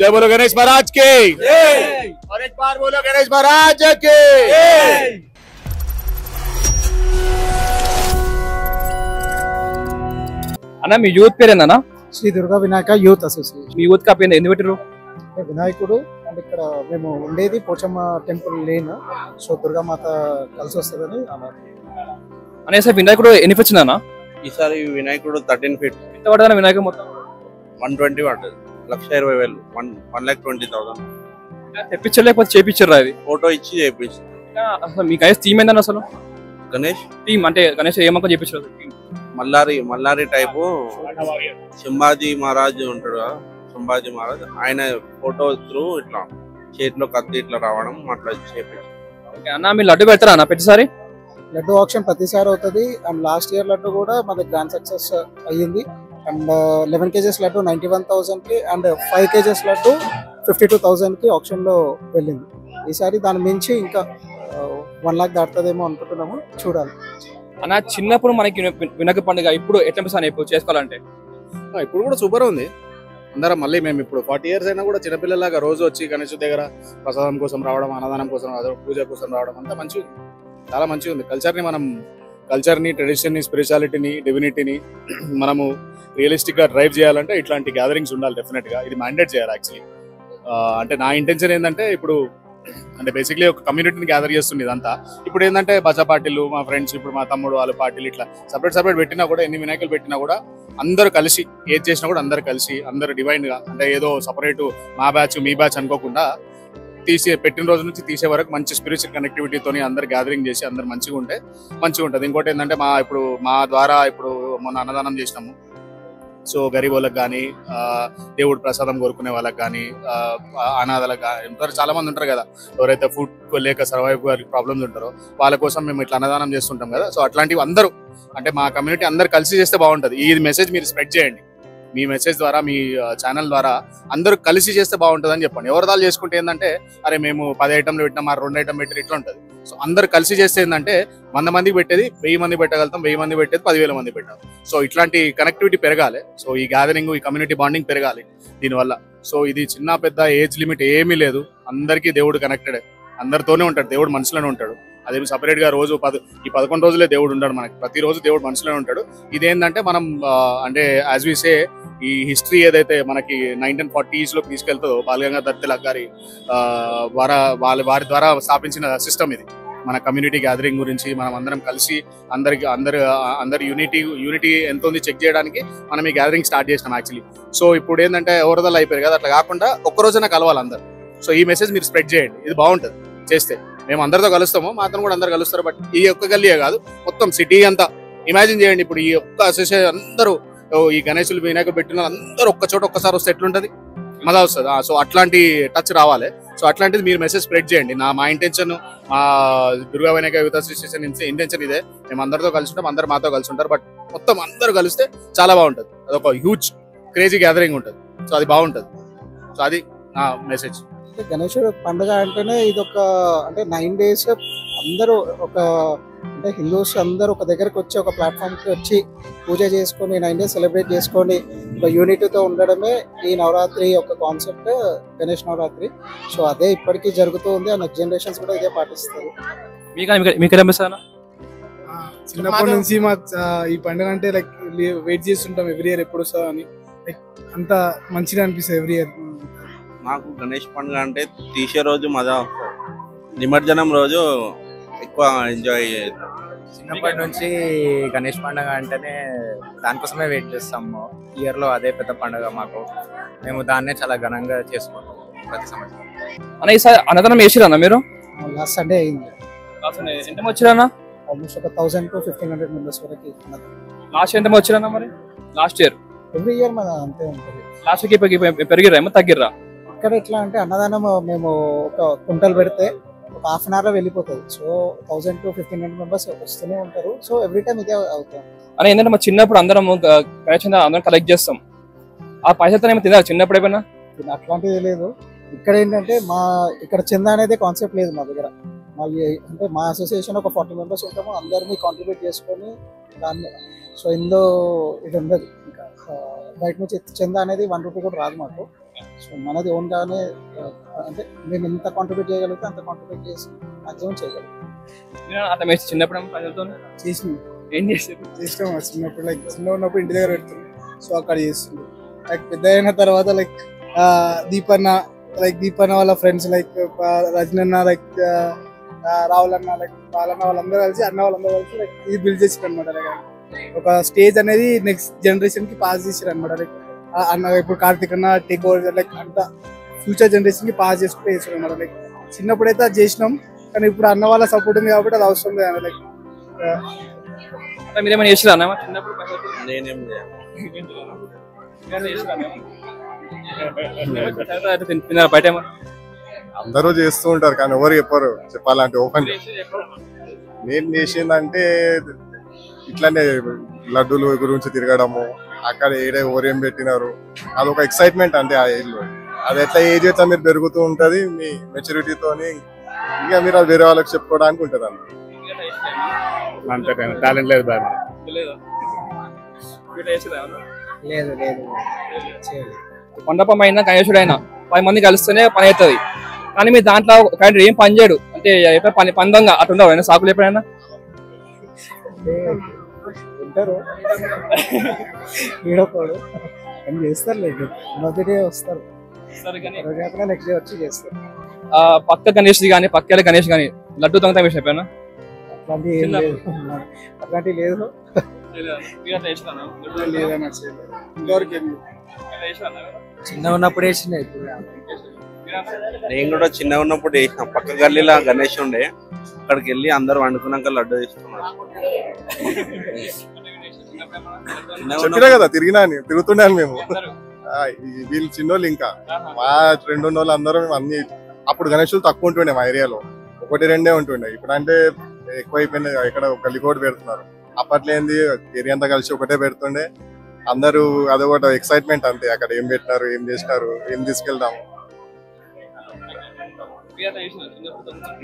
बोलो बोलो गणेश महाराज के और एक बार बोलो गणेश महाराज के। అన్న మీ యూత్ పేరు ఏందన్నా? Shri Durga Vinayaka youth association. మీ యూత్ కా పేరు ఎందుకు పెట్టారు? వినాయకుడు అండ్ ఇక్కడ మేము ఉండేది పోచమ్మ టెంపుల్ లేన్, సో దుర్గామాత కలిసి వస్తుందని అలా అనేసి వినాయకుడు ఎన్ని ఫీట్స్ ఉందన్నా? ఈసారి వినాయకుడు 13 feet ఎంత పడదన్న వినాయకుడు మొత్తం? 120 పడుతుంది. 1,20,000 1,20,000 తెప్పించారు లేకపోతే చేపించారు? అది ఫోటో ఇచ్చి చేయించి. అసలు మీ గణేష్ థీమ్ ఏందన్న అసలు? గణేష్ థీమ్ అంటే గణేష్ ఏమక్క చేపించారు? మల్లారి టైపు సంభాజీ మహారాజ్ ఉంటాడు కదా, సంభాజీ మహారాజ్ ఆయన ఫోటో త్రూ ఇట్లా చేతిలో కత్తి ఇట్లా రావడం అట్లా చేపించి. అన్న మీరు లడ్డు పెడతారా అన్న ప్రతిసారి? లడ్డు ఆప్షన్ ప్రతిసారి అవుతుంది. అండ్ లాస్ట్ ఇయర్ లడ్డు కూడా మాది గ్రాండ్ సక్సెస్ అయ్యింది. అండ్ 11 kgs లడ్డు 91,000 కి అండ్ 5 kgs లడ్డు 52,000 కి ఆప్షన్ లో వెళ్ళింది. ఈసారి దాని మించి ఇంకా 1 lakh దాటుతుందేమో అనుకుంటున్నాము, చూడాలి. అన్న చిన్నప్పుడు మనకి వినాయక పండుగ ఇప్పుడు ఎట్లా అనిపిస్తుంది ఇప్పుడు చేసుకోవాలంటే? ఇప్పుడు కూడా సూపర్ ఉంది. అందరం మళ్ళీ మేము ఇప్పుడు 40 years అయినా కూడా చిన్నపిల్లలాగా రోజు వచ్చి గణేష్ దగ్గర ప్రసాదం కోసం రావడం, అన్నదానం కోసం, పూజ కోసం రావడం అంతా మంచిగా ఉంది, చాలా మంచిగా ఉంది. కల్చర్ని ట్రెడిషన్ని స్పిరిచువాలిటీని డివినిటీని మనము రియలిస్టిక్గా డ్రైవ్ చేయాలంటే ఇట్లాంటి గ్యాదరింగ్స్ ఉండాలి డెఫినెట్గా. ఇది మ్యాండేట్ చేయాలి యాక్చువల్లీ. అంటే నా ఇంటెన్షన్ ఏంటంటే ఇప్పుడు అంటే బేసిక్లీ ఒక కమ్యూనిటీని గ్యాదర్ చేస్తుంది ఇదంతా. ఇప్పుడు ఏంటంటే బజా పార్టీలు, మా ఫ్రెండ్స్, ఇప్పుడు మా తమ్ముడు వాళ్ళ పార్టీలు ఇట్లా సపరేట్ పెట్టినా కూడా, ఎన్ని వినాయకులు పెట్టినా కూడా అందరూ కలిసి ఏది చేసినా కూడా అందరు కలిసి అందరు డివైన్గా, అంటే ఏదో సపరేటు మా బ్యాచ్ మీ బ్యాచ్ అనుకోకుండా పెట్టిన రోజు నుంచి తీసే వరకు మంచి స్పిరిచువల్ కనెక్టివిటీతో అందరు గ్యాదరింగ్ చేసి అందరు మంచిగా ఉంటే మంచిగా ఉంటుంది. ఇంకోటి ఏంటంటే మా ద్వారా ఇప్పుడు మొన్న అన్నదానం చేసినాము. సో గరీబోళ్ళకి కానీ, దేవుడు ప్రసాదం కోరుకునే వాళ్ళకి కానీ, అనాథలకు కానీ చాలా మంది ఉంటారు కదా, ఎవరైతే ఫుడ్ లేక సర్వైవ్ ప్రాబ్లమ్స్ ఉంటారో వాళ్ళ కోసం మేము ఇట్లా అన్నదానం చేస్తుంటాం కదా. సో అట్లాంటివి అందరూ అంటే మా కమ్యూనిటీ అందరు కలిసి చేస్తే బాగుంటుంది. ఈ మెసేజ్ మీరు స్ప్రెడ్ చేయండి. మీ మెసేజ్ ద్వారా, మీ ఛానల్ ద్వారా అందరూ కలిసి చేస్తే బాగుంటుంది అని చెప్పండి. ఎవరిదాలు చేసుకుంటే ఏంటంటే అరే మేము 10 ఐటమ్లు పెట్టినా, మా 2 ఐటమ్ పెట్టి ఇట్లా ఉంటుంది. సో అందరు కలిసి చేస్తే ఏంటంటే 100 మందికి పెట్టేది 1000 మంది పెట్టగలుగుతాం, 1000 మంది పెట్టేది 10,000 మంది పెట్టాలి. సో ఇట్లాంటి కనెక్టివిటీ పెరగాలి. సో ఈ గ్యాదరింగ్, ఈ కమ్యూనిటీ బాండింగ్ పెరగాలి దీనివల్ల. సో ఇది చిన్న పెద్ద ఏజ్ లిమిట్ ఏమీ లేదు, అందరికీ దేవుడు కనెక్టెడ్, అందరితోనే ఉంటాడు, దేవుడు మనసులోనే ఉంటాడు. అదే సపరేట్ గా రోజు ఈ 11 రోజులే దేవుడు ఉంటాడు మనకి, ప్రతిరోజు దేవుడు మనసులోనే ఉంటాడు. ఇదేంటంటే మనం అంటే యాజ్ వి సే ఈ హిస్టరీ ఏదైతే మనకి 1940s లో తీసుకెళ్తుందో బాలగంగాధర్ తిలక్ గారి వారి ద్వారా స్థాపించిన సిస్టమ్ ఇది. మన కమ్యూనిటీ గ్యాదరింగ్ గురించి మనం అందరం కలిసి అందరి యూనిటీ ఎంత ఉంది చెక్ చేయడానికి మనం ఈ గ్యాదరింగ్ స్టార్ట్ చేసినాం యాక్చువల్లీ. సో ఇప్పుడు ఏంటంటే ఎవరిదల్లా అయిపోయారు కదా, అట్లా కాకుండా ఒక్కరోజైనా కలవాలి అందరు. సో ఈ మెసేజ్ మీరు స్ప్రెడ్ చేయండి, ఇది బాగుంటుంది చేస్తే. మేము అందరితో కలుస్తాము, మా అతను కూడా అందరు కలుస్తారు. బట్ ఈ ఒక్క గల్లీయే కాదు, మొత్తం సిటీ అంతా ఇమాజిన్ చేయండి. ఇప్పుడు ఈ ఒక్క అసోసియేషన్ అందరూ ఈ గణేశులు వినాయకులు పెట్టిన అందరూ ఒక్క చోట ఒక్కసారి వస్తే ఎట్లుంటది, మజా వస్తుంది. సో అట్లాంటి టచ్ రావాలి. సో అట్లాంటిది మీరు మెసేజ్ స్ప్రెడ్ చేయండి. మా ఇంటెన్షన్, మా Durga Vinayaka youth association intention ఇదే. మేము అందరితో కలిసి ఉంటాం, అందరు మాతో కలిసి ఉంటారు. బట్ మొత్తం అందరూ కలిస్తే చాలా బాగుంటుంది, అదొక హ్యూజ్ క్రేజీ గ్యాదరింగ్ ఉంటుంది. సో అది బాగుంటుంది. సో అది నా మెసేజ్. గణేశుడు పండుగ అంటేనే ఇదొక అంటే 9 days అందరూ ఒక అంటే హిందూస్ అందరూ ఒక దగ్గరకు వచ్చి ఒక ప్లాట్ఫామ్కి వచ్చి పూజ చేసుకొని 9 days సెలబ్రేట్ చేసుకొని ఒక యూనిటీతో ఉండడమే ఈ నవరాత్రి ఒక కాన్సెప్ట్, గణేష్ నవరాత్రి. సో అదే ఇప్పటికీ జరుగుతూ ఉంది. ఆ నెక్స్ట్ జనరేషన్స్ కూడా ఇదే పాటిస్తారు. మీకు అనిపిస్తానా? చిన్నప్పటి నుంచి మాకు ఈ పండుగ అంటే లైక్ వెయిట్ చేస్తుంటాం ఎవ్రీ ఇయర్ ఎప్పుడు వస్తుందో అని. లైక్ అంత మంచిగా అనిపిస్తుంది ఎవ్రీ ఇయర్. నాకు గణేష్ పండుగ అంటే తీసే రోజు మజా వస్తుంది, నిమజ్జనం రోజు ఎక్కువ ఎంజాయ్ చేస్తాం. చిన్నప్పటి నుంచి గణేష్ పండుగ అంటేనే దానికోసమే వెయిట్ చేస్తాము. ఇయర్ లో అదే పెద్ద పండుగ మాకు, మేము దాన్నే చాలా ఘనంగా చేసుకుంటాం ప్రతి సంవత్సరం. అన్న ఈసారి అన్నదానం చేసిరా అన్న మీరు? లాస్ట్ సండే అయింది. ఎంత వచ్చిరా అన్న? ఆల్మోస్ట్ ఒక 1000 to 1500 మెంబర్స్ వరకు. లాస్ట్ ఎంత వచ్చిరా మరి? లాస్ట్ ఇయర్ ఎవ్రీ ఇయర్ మన అంతే ఉంటుంది. లాస్ట్ పెరిగిరా ఏమో తగ్గిర్రా? ఇక్కడ ఎట్లా అంటే అన్నదానం మేము ఒక కుంటలు పెడితే ఒక హాఫ్ అన్ అవర్ లో వెళ్ళిపోతుంది. సో 1000 to 1500 మెంబర్స్ వస్తూనే ఉంటారు. సో ఎవ్రీ టైం ఇదే అవుతాం. అని ఏంటంటే మా చిన్నప్పుడు అందరం అందరం కలెక్ట్ చేస్తాం. ఆ పైసలతో ఏమో తిన్నారు చిన్నప్పుడు ఏమైనా? అట్లాంటిది లేదు. ఇక్కడ ఏంటంటే ఇక్కడ చందా అనేది కాన్సెప్ట్ లేదు మా దగ్గర. అంటే మా అసోసియేషన్ ఒక 40 మెంబర్స్ ఉంటాము, అందరినీ కాంట్రిబ్యూట్ చేసుకొని దాన్ని. సో ఇందులో ఇది ఉండదు, ఇంకా బయట నుంచి చందా అనేది 1 రూపీ కూడా రాదు మాకు. సో మనది ఓన్గానే అంటే మేము ఎంత కాంట్రిబ్యూట్ చేయగలిగితే అంత కాంట్రిబ్యూట్ చేసి మాక్సిమం చేయగలుగుతాం. అట్లా మీరు చిన్నప్పుడు ప్రజలతో చేసినాం ఏం చేసేది? చేసినాం చిన్నప్పుడు లైక్ చిన్న ఉన్నప్పుడు ఇంటి దగ్గర పెడుతుంది, సో అక్కడ చేస్తుంది. లైక్ పెద్ద అయిన తర్వాత లైక్ దీపన్న వాళ్ళ ఫ్రెండ్స్ లైక్ రజనన్న, లైక్ రాహుల్ అన్న, లైక్ వాళ్ళన్న వాళ్ళందరూ కలిసి అన్న వాళ్ళందరూ కలిసి లైక్ ఇది బిల్డ్ చేసారు అనమాట. లైక్ ఒక స్టేజ్ అనేది నెక్స్ట్ జనరేషన్ కి పాస్ చేసారు అనమాట. లైక్ అన్న ఇప్పుడు కార్తిక్ అన్న టేక్ ఓవర్ లైక్ అంతా ఫ్యూచర్ జనరేషన్ కి పాస్ చేసుకుంటే చేసారు అనమాట. లైక్ చిన్నప్పుడైతే అది చేసినాం, కానీ ఇప్పుడు అన్న వాళ్ళ సపోర్ట్ ఉంది కాబట్టి అది అవసరం లేదు. లైక్ మీరేమైనా చేసిరా అన్న చిన్నప్పుడు? నేనేం తిన్నారా బయట? అందరూ చేస్తూ ఉంటారు కానీ ఎవరు చెప్పరు, చెప్పాలంటే ఓపెన్. నేను చేసిందంటే ఇట్లానే లడ్డూలు గురించి తిరగడము, అక్కడ ఏడే ఓరేం పెట్టినారు, అదొక ఎక్సైట్మెంట్ అంటే ఆ ఏజ్ లో. అది ఎట్లా ఏజ్ ఎట్లా మీరు పెరుగుతూ ఉంటది మీ మెచ్యూరిటీతోని, ఇక మీరు అది వేరే వాళ్ళకి చెప్పుకోవడానికి ఉంటుంది అన్న. అంతే టాలెంట్ లేదు బాగా. లేదు లేదు మండపం అయినా గణేశుడు అయినా 10 మంది కలిస్తేనే పని అవుతుంది. కానీ మీరు దాంట్లో ఒక ఏం పని చేయడు అంటే పని పందంగా అటు ఉండవు అయినా సాకులు ఎప్పుడైనా ఉంటారు వీడోకోడు అని చేస్తారు. లేదు మొదటి వస్తారు, నెక్స్ట్ డే వచ్చి చేస్తారు. పక్క గణేష్ కానీ పక్క గణేష్ కానీ లడ్డు దొంగతనం వేసిన చెప్పాను. అట్లాంటివి ఏం లేదు, అట్లాంటివి లేదు. చిన్న ఉన్నప్పుడు వేసిన, ఇప్పుడు నేను కూడా చిన్న ఉన్నప్పుడు వేసిన. పక్క గల్లీలో గణేష్ ఉండే, అక్కడికి వెళ్ళి అందరు వండుకున్నాక లడ్డు తీసుకున్నాడు. చెప్పినా కదా తిరుగుతున్నాను మేము. వీళ్ళు చిన్నోళ్ళు, ఇంకా మా ఫ్రెండ్ ఉన్న వాళ్ళు అందరూ మేము అన్ని. అప్పుడు గణేషులు తక్కువ ఉంటుండే మా ఏరియాలో, 1-2 ఉంటుండే. ఇప్పుడు అంటే ఎక్కువ అయిపోయినాయి, ఇక్కడ గల్లీ కోటి పెడుతున్నారు. అప్పట్లో ఏంది ఏరియా అంతా కలిసి ఒకటే పెడుతుండే, అందరూ అదొకటి ఎక్సైట్మెంట్ అంతే. అక్కడ ఏం పెట్టినారు, ఏం చేసినారు, ఏం తీసుకెళ్తాము.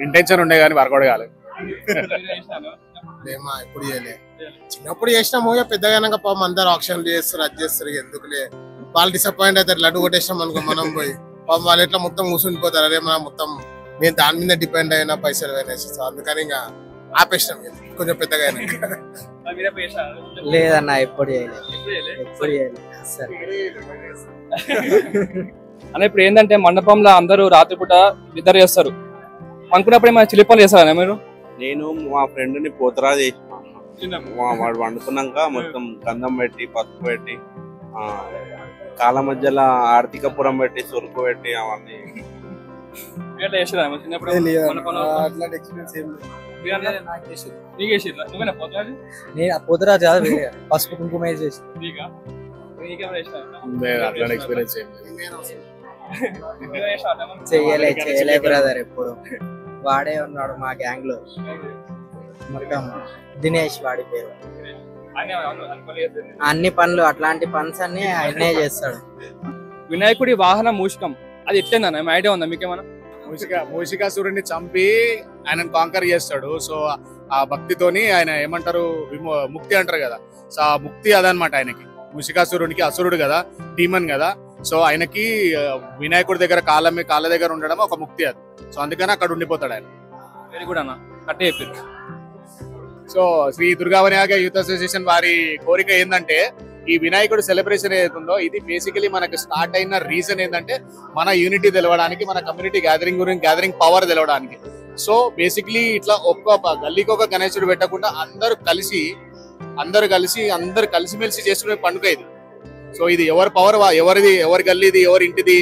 ఇంటెన్షన్ ఉండే కానీ వర్కౌట్ కాలేదు. ఇప్పుడు చేయలే, చిన్నప్పుడు చేసినాము. పెద్దగా పాపం అందరు ఆప్షన్లు చేస్తారు, అది చేస్తారు. ఎందుకులే వాళ్ళు డిసప్పాయింట్ అవుతారు. లడ్డు కొట్టేసినాం అనుకో మనం పోయి, పాపం వాళ్ళు ఎట్లా మొత్తం కూర్చుండిపోతారు. అదే మనం మొత్తం మేము దాని మీద డిపెండ్ అయినా పైసలు వేనేసి, అందుకని ఇంకా ఆపేసినాం కొంచెం పెద్దగా అయినా. లేదన్న ఎప్పుడు అన్న ఇప్పుడు ఏంటంటే మండపంలో అందరూ రాత్రిపూట నిద్ర చేస్తారు, అనుకున్నప్పుడు ఏమైనా చిలిపలు చేస్తారా మీరు? నేను మా ఫ్రెండ్ ని పోతరా చేసిన. వాడు వండుకున్నాక మొత్తం గంధం పెట్టి, పసుపు పెట్టి, కాళ్ళ మధ్యలో ఆర్థికపురం పెట్టి, సురుకు పెట్టి అవన్నీ. పోతురాజు కాదు, పసుపు కుంకుమ చేసి చేయలే బ్రదర్. ఎప్పుడు వాడే ఉన్నాడు మా గ్యాంగ్ లో మొత్తం, దినేష్ వాడి పేరు. అన్ని పనులు, అట్లాంటి పనులు అన్ని ఆయనే చేస్తాడు. వినాయకుడి వాహన మూషికం అది ఎట్లయిందన్న ఐడియా ఉందా మీకేమన్నా? మూషికాసురుడిని చంపి ఆయనను కాంకర్ చేస్తాడు. సో ఆ భక్తితోని ఆయన ఏమంటారు, ముక్తి అంటారు కదా. సో ఆ ముక్తి అదనమాట ఆయనకి. మూషికాసురుడికి అసురుడు కదా, డీమన్ కదా. సో ఆయనకి వినాయకుడి దగ్గర కాళ్ళ దగ్గర ఉండడం ఒక ముక్తి అది. సో అందుకని అక్కడ ఉండిపోతాడు ఆయన. వెరీ గుడ్ అన్న, కట్టే చెప్పారు. So Shri Durga Vinayaka youth association వారి కోరిక ఏంటంటే, ఈ వినాయకుడు సెలబ్రేషన్ ఏదైతుందో ఇది బేసికలీ మనకు స్టార్ట్ అయిన రీజన్ ఏంటంటే మన యూనిటీ తెలవడానికి, మన కమ్యూనిటీ గ్యాదరింగ్ పవర్ తెలవడానికి. సో బేసిక్లీ ఇట్లా ఒక్క గల్లీకి ఒక గణేశుడు పెట్టకుండా అందరు కలిసిమెలిసి చేసుకునే పండుగ ఇది. సో ఇది ఎవరి పవర్ ఎవరిది, ఎవరి గల్లీది, ఎవరి ఇంటిది,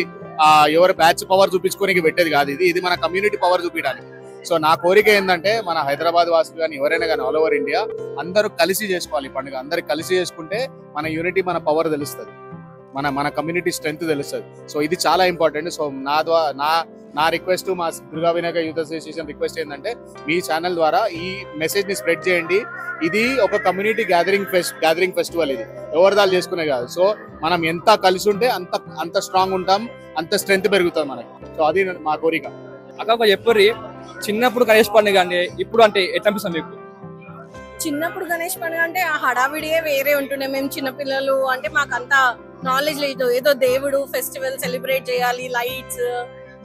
ఎవరి బ్యాచ్ పవర్ చూపించుకోనికి పెట్టేది కాదు. ఇది మన కమ్యూనిటీ పవర్ చూపించడానికి. సో నా కోరిక ఏంటంటే మన హైదరాబాద్ వాసులు కానీ ఎవరైనా కానీ ఆల్ ఓవర్ ఇండియా అందరూ కలిసి చేసుకోవాలి ఈ పండుగ. అందరు కలిసి చేసుకుంటే మన యూనిటీ, మన పవర్ తెలుస్తుంది, మన కమ్యూనిటీ స్ట్రెంగ్త్ తెలుస్తుంది. సో ఇది చాలా ఇంపార్టెంట్. సో నా రిక్వెస్ట్, మా Durga Vinayaka youth association request ఏంటంటే, మీ ఛానల్ ద్వారా ఈ మెసేజ్ ని స్ప్రెడ్ చేయండి. ఇది ఒక కమ్యూనిటీ గ్యాదరింగ్ ఫెస్టివల్. ఇది ఎవరిదాలు చేసుకునే కాదు. సో మనం ఎంత కలిసి ఉంటే అంత స్ట్రాంగ్ ఉంటాం, అంత స్ట్రెంగ్త్ పెరుగుతుంది మనకి. సో అది మా కోరిక. అక్క చెప్పరి, చిన్నప్పుడు గణేష్ పండుగ అంటే ఇప్పుడు అంటే ఎట్లా అనిపిస్తుంది మీకు? చిన్నప్పుడు గణేష్ పండుగ అంటే ఆ హడావిడియే వేరే ఉంటుండే. మేము చిన్నపిల్లలు అంటే మాకంతా నాలెడ్జ్ లేదు. ఏదో దేవుడు ఫెస్టివల్ సెలబ్రేట్ చేయాలి, లైట్స్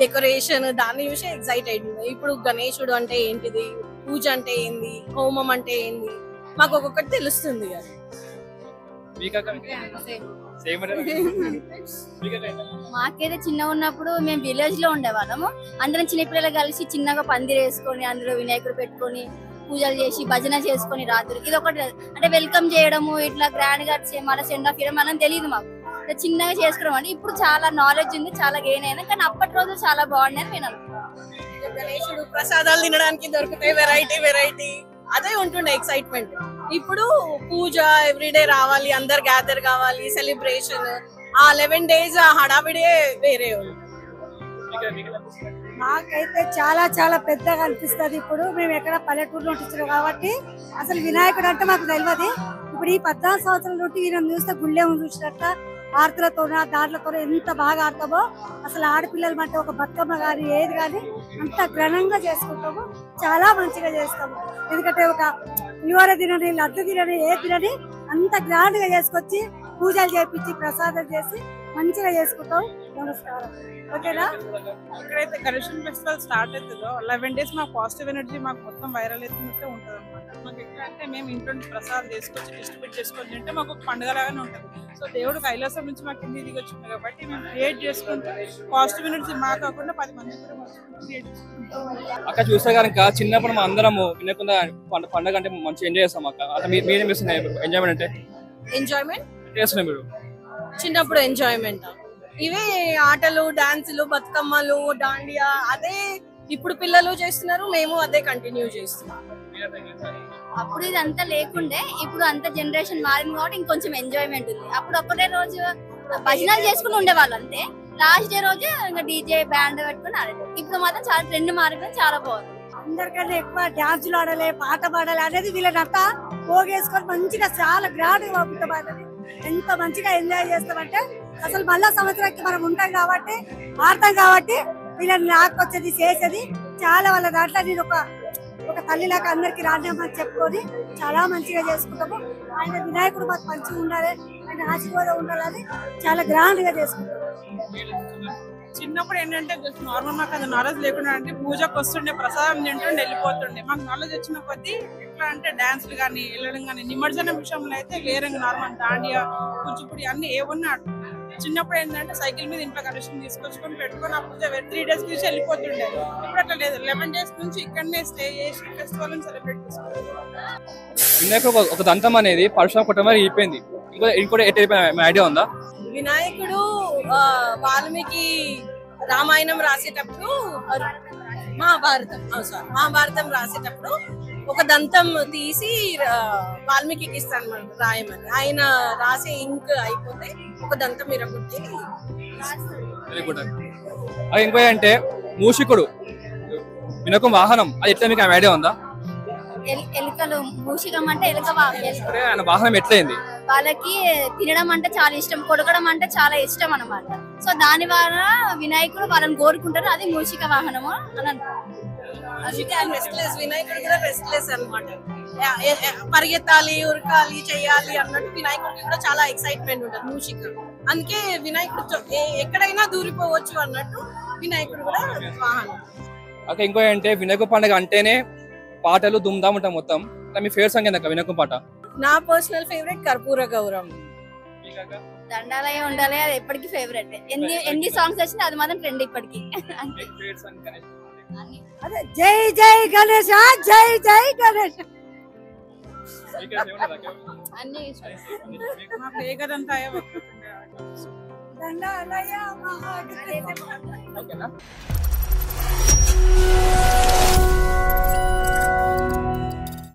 డెకరేషన్ దాన్ని చూసి ఎక్సైట్ అయింది. ఇప్పుడు గణేశుడు అంటే ఏంటిది, పూజ అంటే ఏంది, హోమం అంటే ఏంది మాకు ఒక్కొక్కటి తెలుస్తుంది. మాకైతే చిన్నగా ఉన్నప్పుడు మేము విలేజ్ లో ఉండేవాళ్ళము. అందరం చిన్నపిల్లలు కలిసి చిన్నగా పందిరి వేసుకొని అందులో వినాయకుడు పెట్టుకొని పూజలు చేసి భజన చేసుకొని రాత్రి ఇది ఒకటి అంటే వెల్కమ్ చేయడము, ఇట్లా గ్రాండ్ గా మళ్ళీ సెండ్ ఆఫ్ చేయడం మనం తెలియదు. మాకు చిన్నగా చేసుకోవడం అంటే ఇప్పుడు చాలా నాలెడ్జ్ ఉంది, చాలా గెయిన్ అయినా. కానీ అప్పటి రోజు చాలా బాగున్నాయని నేను అనుకుంటున్నాను. గణేశుడు ప్రసాదాలు తినడానికి దొరుకుతాయి, వెరైటీ వెరైటీ, అదే ఉంటుండే ఎక్సైట్మెంట్. ఇప్పుడు పూజ ఎవ్రీడే రావాలి, అందరు గ్యాదర్ కావాలి, సెలబ్రేషన్ ఆ 11 days ఆ హడావిడే వేరే ఉంది. మాకైతే చాలా చాలా పెద్దగా అనిపిస్తుంది. ఇప్పుడు మేము ఎక్కడ పల్లెటూరులో ఉంటున్నాం కాబట్టి అసలు వినాయకుడు అంటే మాకు తెలియదు. ఇప్పుడు ఈ 14 సంవత్సరాల నుండి ఈయన చూస్తే గుళ్ళే చూసినట్ట ఆర్తులతో దాంట్లతో ఎంత బాగా ఆడతామో. అసలు ఆడపిల్లలు అంటే ఒక బతుకమ్మ కానీ ఏది కానీ అంత ఘనంగా చేసుకుంటాము, చాలా మంచిగా చేస్తాము. ఎందుకంటే ఒక పులిహోర తినని, లడ్డు తినని, ఏ తినని అంత గ్రాండ్ గా చేసుకొచ్చి పూజలు చేపించి ప్రసాదం చేసి మంచిగా చేసుకుంటాం. నమస్కారం. ఓకేనా? ఎక్కడైతే గణేశుని ఫెస్టివల్ స్టార్ట్ అవుతుందో 11 days మాకు పాజిటివ్ ఎనర్జీ మాకు మొత్తం వైరల్ అవుతున్నట్టే ఉంటుంది అనమాట. మాకు ఎక్కడ అంటే మేము ఇంట్లో ప్రసాదం తీసుకొచ్చి డిస్ట్రిబ్యూట్ చేసుకొని తింటే మాకు ఒక పండుగ లాగానే ఉంటుంది. సో దేవుడు కైలాసం నుంచి మాకు కింది దిగి వచ్చింది కాబట్టి మేము క్రియేట్ చేసుకుంటే పాజిటివ్ ఎనర్జీ మా కాకుండా 10 మంది కూడా క్రియేట్ చేసుకుంటాం. అక్కడ చూస్తే కనుక చిన్నప్పుడు మా అందరము వినకుండా పండుగ అంటే మంచిగా ఎంజాయ్ చేస్తాం. అక్క అంటే మీరేం చేస్తున్నాయి ఎంజాయ్మెంట్ అంటే? ఎంజాయ్మెంట్ చేస్తున్నాయి మీరు చిన్నప్పుడు ఎంజాయ్మెంట్ ఇవే ఆటలు, డాన్సులు, బతుకమ్మలు, దాండియా, అదే ఇప్పుడు పిల్లలు చేస్తున్నారు, మేము అదే కంటిన్యూ చేస్తున్నాం. అప్పుడు ఇదంతా లేకుండే, ఇప్పుడు అంత జనరేషన్ మారింది కాబట్టి ఇంకొంచెం ఎంజాయ్మెంట్ ఉంది. అప్పుడు ఒక్కటే రోజు భజనలు చేసుకుని ఉండేవాళ్ళు అంతే, లాస్ట్ డే రోజు ఇంకా డీజే బ్యాండ్ పెట్టుకుని ఆడేది. ఇప్పుడు మాత్రం చాలా ట్రెండ్ మారింది, చాలా బాగుంది. అందరికన్నా ఎక్కువ డాన్సులు ఆడాలి, పాట పాడాలి అనేది వీళ్ళనంతా పోగేసుకొని మంచిగా చాలా గ్రాండ్ గా పంపుతాం. ఎంత మంచిగా ఎంజాయ్ చేస్తామంటే అసలు మళ్ళా సంవత్సరానికి మనం ఉంటాం కాబట్టి ఆడతాం కాబట్టి వీళ్ళని లాక్కొచ్చేది చేసేది చాలా. వాళ్ళ దాంట్లో నేను ఒక తల్లిలాగా అందరికి రాజ్యమని చెప్పుకొని చాలా మంచిగా చేసుకుంటాము. ఆయన వినాయకుడు మాకు మంచిగా ఉండాలి, ఆయన ఆశీర్వాదం ఉండాలని చాలా గ్రాండ్ గా చేసుకుంటాము. చిన్నప్పుడు ఏంటంటే నార్మల్ మాకు అది నాలెడ్జ్ లేకుండా అంటే పూజకు వస్తుండే, ప్రసాదం తింటుండే, వెళ్ళిపోతుండే. మాకు నాలెడ్జ్ వచ్చిన కొద్దీ ఎట్లా అంటే డాన్స్లు కానీ వెళ్ళడం కానీ, నిమజ్జనం విషయంలో అయితే వేరే నార్మల్ దాండియా, కూచిపూడి అన్ని ఏమన్నా చిన్నప్పుడు ఏంటంటే సైకిల్ మీద ఇంట్లో కనెక్షన్ తీసుకొచ్చుకొని పెట్టుకొని ఆ పూజ 3 days నుంచి వెళ్ళిపోతుండే. ఇప్పుడు అట్లా లేదు, 11 days నుంచి ఇక్కడనే స్టే చేసి ఫెస్టివల్ సెలబ్రేట్ చేసుకుంటాం. వినాయకుడు ఒక దంతం అనేది పరశురామ కుటుంబం అయిపోయింది. ఇంకోటి ఎట్లా ఐడియా ఉందా? వినాయకుడు వాల్మీకి రామాయణం రాసేటప్పుడు, మహాభారతం రాసేటప్పుడు ఒక దంతం తీసి వాల్మీకి ఇస్తాను రాయమని. ఆయన రాసే ఇంక్ అయిపోతే ఒక దంతం ఇరగొట్టి. ఇంకో అంటే మూషికుడు వినాయకుడు వాహనం, అది ఎట్లా మీకు ఐడియా ఉందా? ఎలుకలు, మూషికం అంటే ఎలుక ఆయన వాహనం ఎట్లయింది? వాళ్ళకి తినడం అంటే చాలా ఇష్టం, కొడకడం అంటే చాలా ఇష్టం అన్నమాట. సో దాని వల్ల వినాయకుడు వాళ్ళని కోరుకుంటారు, అది మూషిక వాహనము అని అంటారు. వినాయకుడు కూడా రెస్ట్లెస్ అన్నమాట. పరిగెత్తాలి, ఉరకాలి, చెయ్యాలి అన్నట్టు వినాయకుడికి కూడా చాలా ఎక్సైట్మెంట్ ఉంటుంది మూషిక. అందుకే వినాయకుడు ఎక్కడైనా దూరిపోవచ్చు అన్నట్టు వినాయకుడు కూడా వాహనం. ఓకే, ఇంకో అంటే వినాయకుడు పండుగ అంటేనే పాటలు దుమ్దాం ఉంటాం మొత్తం. మీ ఫేవరెట్ సాంగ్ ఏందక్క వినాయకుడు పాట? నా పర్సనల్ ఫేవరెట్ కర్పూర గౌరవం. దండాలయ ఉండాలి, అది ఎప్పటికీ ఫేవరెట్. ఎన్ని సాంగ్స్ వచ్చినా అది మాత్రం ట్రెండ్ ఇప్పటికి. అదే జై జై గణేష్, జై జై గణేష్ అన్ని దండాలయ మహా.